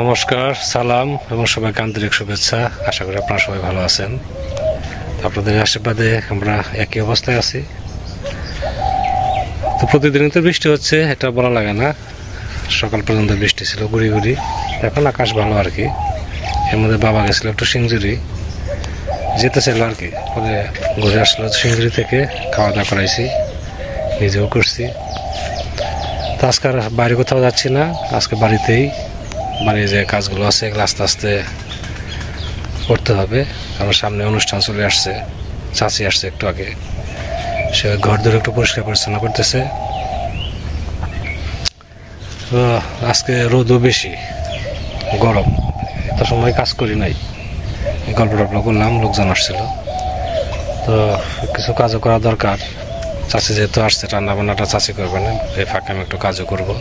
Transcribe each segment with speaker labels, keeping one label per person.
Speaker 1: নমস্কার, সালাম এবং সবাইকে আন্তরিক শুভেচ্ছা। আশা করি আপনারা সবাই ভালো আছেন। আপনাদের আশীর্বাদে আমরা একই অবস্থায় আছি। তো প্রতিদিনই তো বৃষ্টি হচ্ছে, এটা বলা লাগে না। সকাল পর্যন্ত বৃষ্টি ছিল গুড়ি গুড়ি, এখন আকাশ ভালো আর কি। এর মধ্যে বাবা গেছিল একটু সিংজুরি যেতে ছিল আর কি, পরে ঘুরে আসলো সিংজুরি থেকে, খাওয়া দাওয়া করাইছি, নিজেও করছি। তো আজকে আর বাইরে কোথাও যাচ্ছি না, আজকে বাড়িতেই। বাড়ির যে কাজগুলো আছে এগুলো আস্তে আস্তে করতে হবে, কারণ সামনে অনুষ্ঠান চলে আসছে। চাচি আসছে একটু আগে, সে ঘর ধরে একটু পরিষ্কার পরিচ্ছন্ন করতেছে। তো আজকে রোদও বেশি, গরম, এত সময় কাজ করি নাই, গল্প টল্প করলাম, লোকজন আসছিল। তো কিছু কাজও করা দরকার। চাচি যেহেতু আসছে, রান্না বান্নাটা চাচি করবে না, এই ফাঁকে আমি একটু কাজও করবো।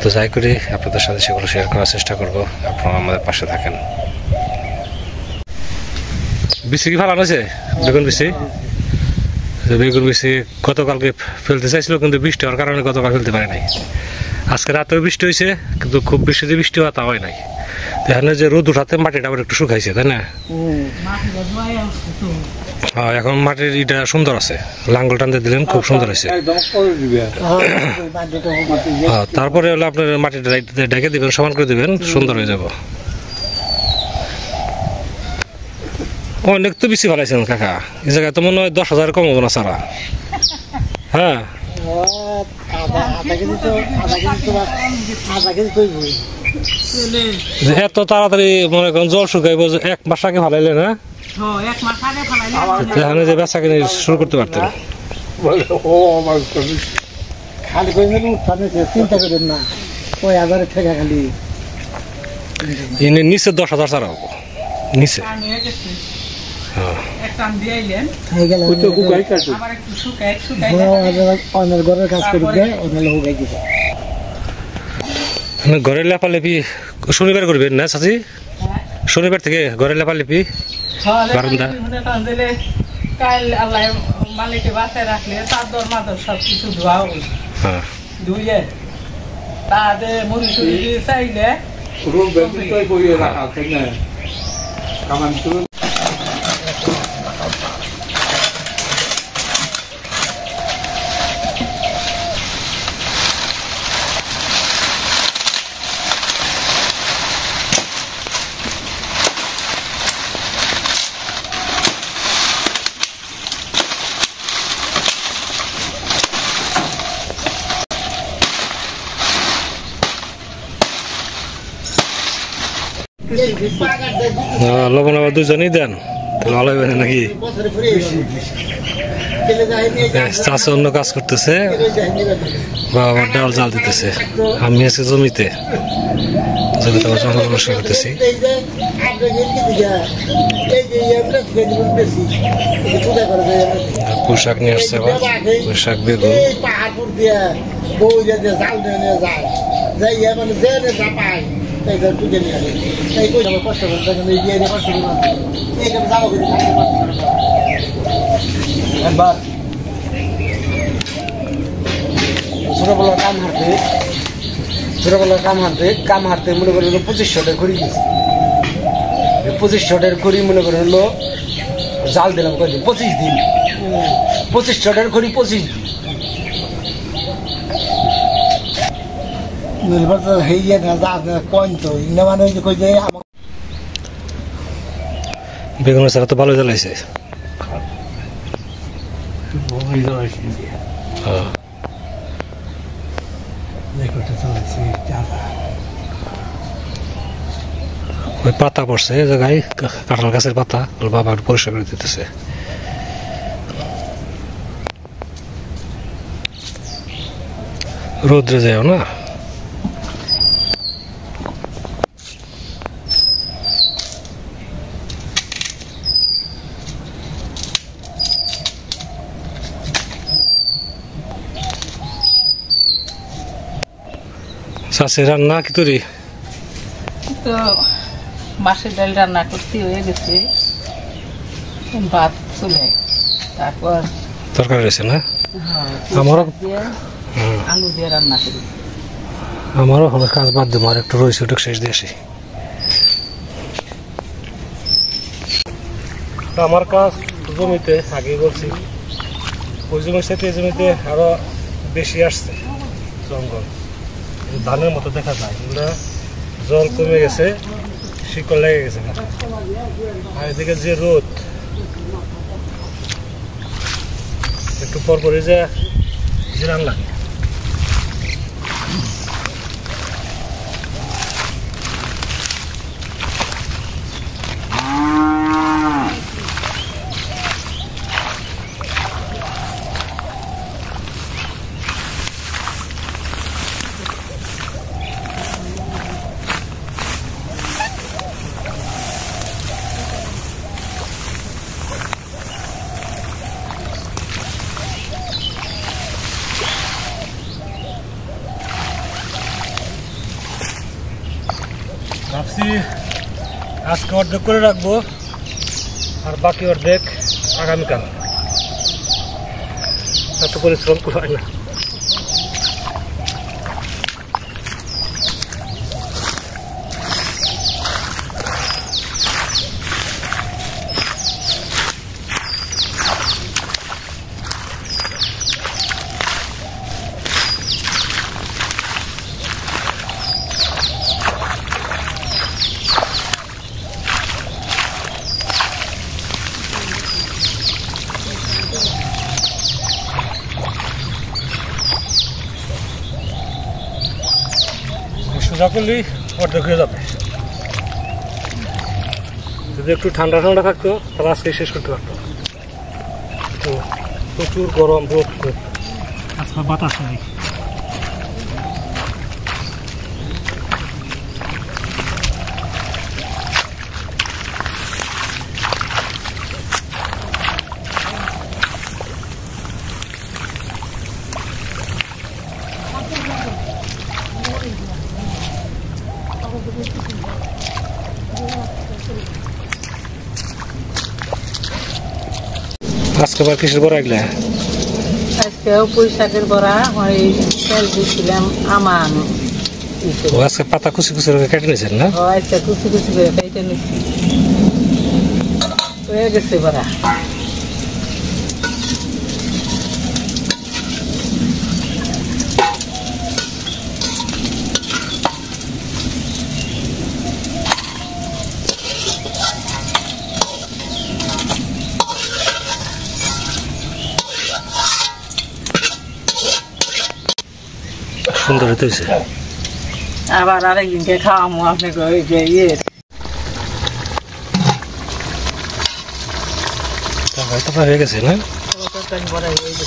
Speaker 1: তো যাই করি, আপনাদের সাথে সেগুলো শেয়ার করার চেষ্টা করব। আপনারা আমাদের পাশে থাকেন। বিসি কি ভালো আছে? বেগুন বিসি গতকালকে ফেলতে চাইছিল, কিন্তু বৃষ্টি হওয়ার কারণে গতকাল ফেলতে পারে নাই। আজকে রাতেও বৃষ্টি হয়েছে, কিন্তু খুব বেশি যে বৃষ্টি হওয়া তা হয় নাই। এখানে যে রোদ উঠাতে মাটিটা আবার একটু শুকাইছে, তাই না? হ্যাঁ, এখন মাটির ইটা সুন্দর আছে, লাঙ্গল টানতে দিলেন, খুব সুন্দর হয়েছে। তারপরে হলো আপনার মাটিটা ডেকে দিবেন, সমান করে দিবেন, সুন্দর হয়ে যাব। অনেক তো বেশি ভালাইছেন কাকা, এই জায়গায় তো মনে হয় 10,000 কম হবো না সারা। হ্যাঁ, এত তাড়াতাড়ি মনে করেন জল শুকাইব, 1 মাস আগে ভালাইলে না, এখানে যে বেচা কিনে শুরু করতে পারতেন। নিচে 10,000 ছাড়া হবো নিচে। ঘরের লেপালেপি শনিবার করবেন না চাচি? শনিবার থেকে ঘরের লেপালেপি বারান্দা মালিকে বাসায় রাখলে চাদর মাদর সবকিছু ধোয়া ধুয়ে তাদের মুড়ি টুড়ি চাইলে লবণ আবার দুজনেই দেন, ভালো হবে নাকি? চাষে অন্য কাজ করতেছে, বাবা ডাল জাল দিতেছে, আমি আছি জমিতে জঙ্গল পরিষ্কার করতেছি। পোশাক নিয়ে আসছে, পোশাক বেগুন
Speaker 2: কাম হারতে মনে করেন 2500 টাকা ঘুরি গেছে। 2500 টাকা ঘুরি মনে করেন হলো জাল দিলাম কয়দিন, 25 দিন। 2500 টাকা ঘুরি 25 দিন।
Speaker 1: বেগুনের চারা তো ভালো জ্বালাইছে। ওই পাতা পড়ছে এই জায়গায়, কাঁঠাল গাছের পাতা, বাবা পরিষ্কার করে দিতেছে। রোদ্রে যাও না, চাষি রান্না কি তৈরি?
Speaker 3: তো মাছের ডাল রান্না করতে হয়ে গেছে, ভাত চলে, তারপর
Speaker 1: তরকারি রয়েছে না? আমারও
Speaker 3: আলু দিয়ে রান্না করি।
Speaker 1: আমারও হলো কাজ বাদ দেবো, আর একটু রয়েছে, ওটা শেষ দিয়ে আসি। আমার কাজ জমিতে আগে করছি, ওই জমির সাথে এই জমিতে আরো বেশি আসছে জঙ্গল, ধানের মতো দেখা যায়। এগুলো জল কমে গেছে, শিকড় লেগে গেছে। আর এদিকে যে রোদ, একটু পর পরে যে জিরান লাগে। ভাবছি আজকে অর্ধেক করে রাখবো, আর বাকি অর্ধেক আগামীকাল। এত পরিশ্রম হয় না। সোজা করলেই অর্ধেক হয়ে যাবে। যদি একটু ঠান্ডা ঠান্ডা থাকতো তাহলে আজকে শেষ করতে পারতো। তো প্রচুর গরম, রোদ খুব, আজকে বাতাস নেই। আজকে আবার কিসের বড়া এগুলা?
Speaker 3: আজকেও পুঁই শাকের বড়া, ওই তেল দিয়েছিলাম আমান।
Speaker 1: আজকে পাতা কুচি কুচি করে কেটে নিয়েছেন না?
Speaker 3: আজকে কুচি কুচি করে কেটে নিচ্ছি, হয়ে গেছে বড়া।
Speaker 1: সুন্দর হয়েছে।
Speaker 3: আবার আরেকদিনকে খাওয়াবো আপনাকে ওই যে ইয়ে
Speaker 1: হয়ে গেছে না?
Speaker 3: বড়া হয়ে গেছে।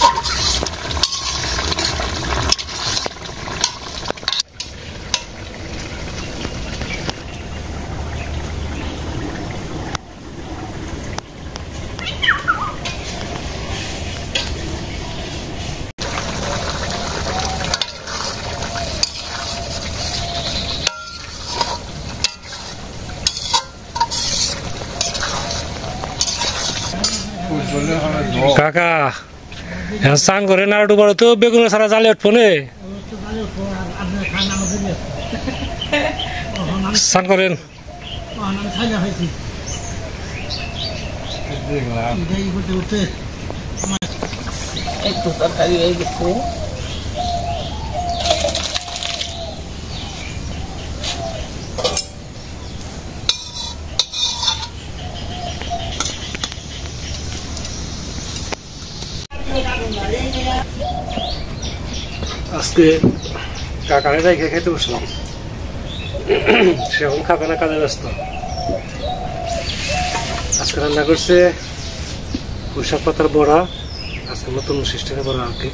Speaker 1: কাকা স্নান করে না একটু বড় তো বেগুন সারা জালে উঠবো নে, স্নান করেন।
Speaker 3: একটু তরকারি হয়ে গেছে।
Speaker 1: আজকে কাকারে রেখে খেতে বসলাম, সেরকম খাবে না, কাজে ব্যস্ত। আজকে রান্না করছে পুঁই শাক পাতার বড়া, আজকে নতুন সিস্টেমে বড়া আর কি।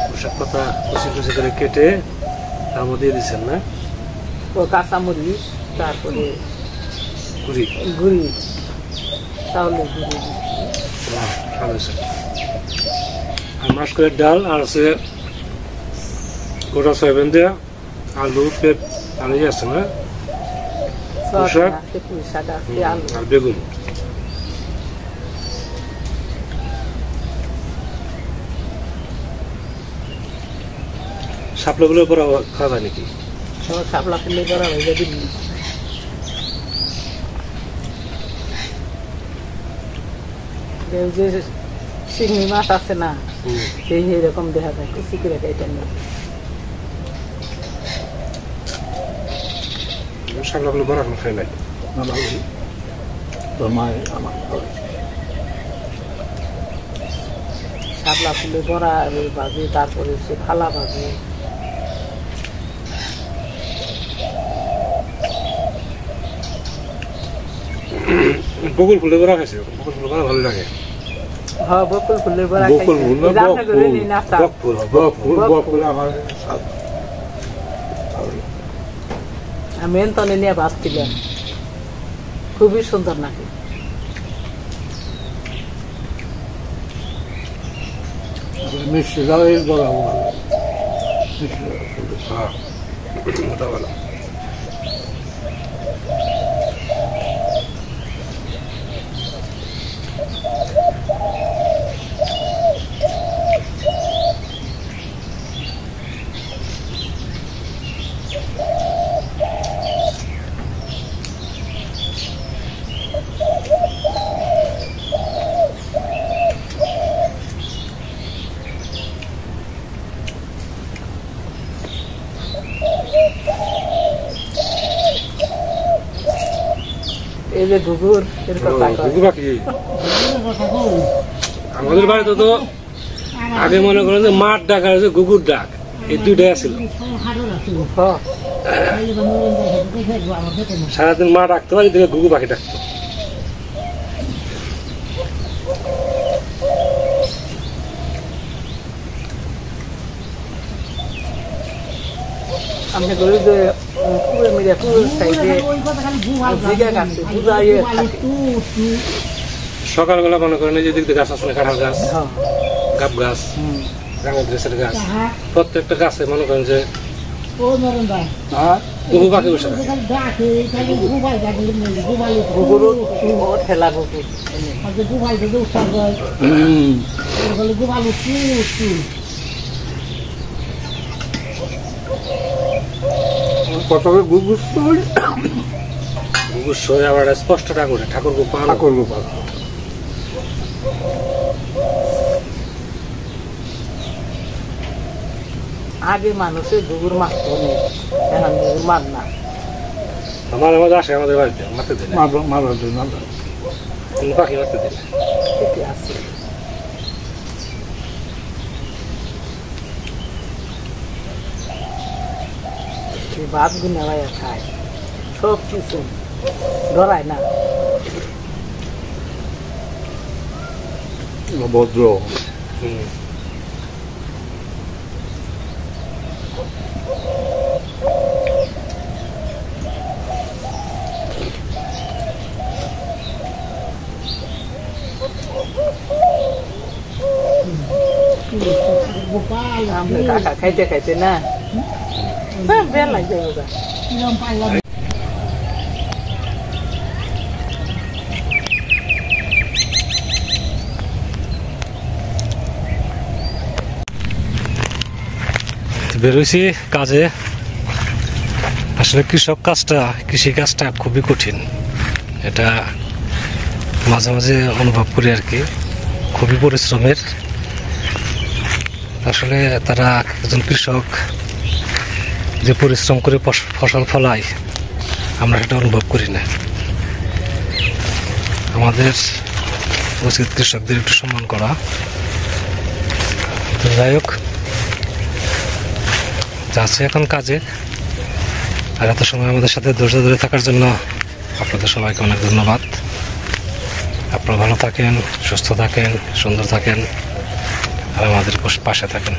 Speaker 1: পুঁই শাক পাতা কুচি কুচি করে কেটে তার মধ্যে দিয়ে দিচ্ছেন না?
Speaker 3: ও কাঁচামরিচ, তারপরে
Speaker 1: গুড়ি
Speaker 3: গুড়ি, চাউলের গুড়ি।
Speaker 1: ভালো হয়েছে। আর মাসকলের ডাল, আর আছে গোটা সয়াবিন দেওয়া, আলু, আলু আছে না,
Speaker 3: পুঁই শাক আছে, আলু
Speaker 1: আর বেগুন। শাপলাগুলো পরে খাওয়া যায় নাকি?
Speaker 3: সব শাপলা ফুলে বড়া হয়ে যাবে। যে চিংড়ি মাছ আছে না, সেই এরকম দেখা যায় কুচি করে এটা নিয়ে।
Speaker 1: শাপলাগুলো বড় এখন খাই নাই।
Speaker 3: শাপলা ফুলে বড়া ভাজি, তারপরে সে ফালা ভাজি।
Speaker 1: বকুল ফুলের বড়া খাইছে, বকুল ফুলের বড়া ভালো লাগে।
Speaker 3: হ্যাঁ, বকুল ফুলের বড়া
Speaker 2: বকুল ফুল না, বকুল আমার
Speaker 3: আমি এনতনে নিয়ে ভাজছিলাম, খুবই সুন্দর নাকি।
Speaker 2: মিষ্টি লাউয়ের বড়া ভালো।
Speaker 1: হ্যাঁ, ওটা ভালো।
Speaker 3: এই যে গুগুর এর কথা কয়।
Speaker 1: গুগু পাখি আমাদের বাড়িতে তো আগে মনে করেন যে মাঠ ডাক আর হচ্ছে গুগুর ডাক, এই দুইটাই আছিল।
Speaker 3: হ্যাঁ,
Speaker 1: সারাদিন মা ডাকতে পারি, দেখে গুগু পাখি ডাকতো।
Speaker 3: আমি বলি যে পুরো মিডিয়া পুরো সাইডে জিগা গাছে বুঝাইয়ে থাকে।
Speaker 1: সকালবেলা মনে করেন এই যে দিক দিয়ে গাছ আছে না, কাঁঠাল গাছ,
Speaker 3: হ্যাঁ,
Speaker 1: গাব গাছ, রাঙা ড্রেসের গাছ, প্রত্যেকটা গাছে মনে করেন যে গুগু পাখি বসে থাকে।
Speaker 3: গুগুরও ও ঠেলা গুগুর।
Speaker 2: প্রথমে গুগুর
Speaker 1: গুগুর সই আবার স্পষ্ট ঠাকুর ঠাকুর গোপাল।
Speaker 2: ঠাকুর গোপাল।
Speaker 3: আগে মানুষের গুগুর মারতো নেই, এখন গুগুর মার না।
Speaker 1: মাঝে মাঝে আসে আমাদের বাড়িতে, মারতে দিলে
Speaker 2: মারার জন্য
Speaker 1: কোন পাখি মারতে দিলে।
Speaker 3: ঠিকই আছে। ভাত গুনে ভাইয়া খায়, সব কিছু ধরায় না।
Speaker 2: ভদ্র।
Speaker 3: আমরা কাকা খাইতে খাইতে না বের লাগছে ওটা।
Speaker 1: বেরোইছি কাজে। আসলে কৃষক কাজটা, কৃষি কাজটা খুবই কঠিন, এটা মাঝে মাঝে অনুভব করি আর কি। খুবই পরিশ্রমের। আসলে তারা একজন কৃষক যে পরিশ্রম করে ফসল ফলায়, আমরা সেটা অনুভব করি না। আমাদের উচিত কৃষকদের একটু সম্মান করা। তো যাই হোক, যাচ্ছে এখন কাজে। আর এত সময় আমাদের সাথে ধৈর্য ধরে থাকার জন্য আপনাদের সবাইকে অনেক ধন্যবাদ। আপনারা ভালো থাকেন, সুস্থ থাকেন, সুন্দর থাকেন, আর আমাদের পাশে থাকেন।